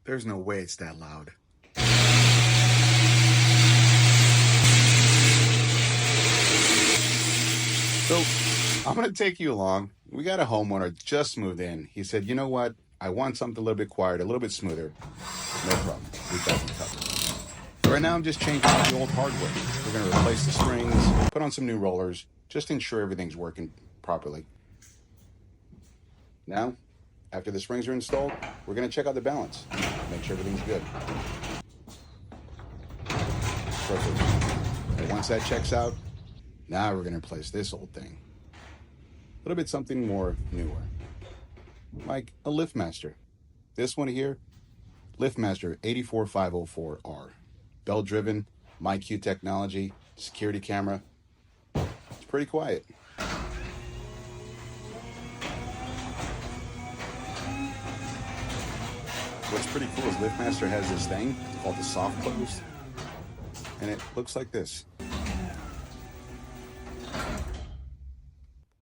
There's no way it's that loud. So I'm going to take you along. We got a homeowner just moved in. He said, you know what? I want something a little bit quieter, a little bit smoother. No problem. We've got them covered. Right now I'm just changing out the old hardware. We're going to replace the springs, put on some new rollers, just ensure everything's working properly. Now, after the springs are installed, we're going to check out the balance, make sure everything's good. Perfect. And once that checks out, now we're going to replace this old thing. A little bit something more newer, like a LiftMaster. This one here, LiftMaster 84504R. Bell-driven, myQ technology, security camera. It's pretty quiet. What's pretty cool is LiftMaster has this thing called the soft close, and it looks like this.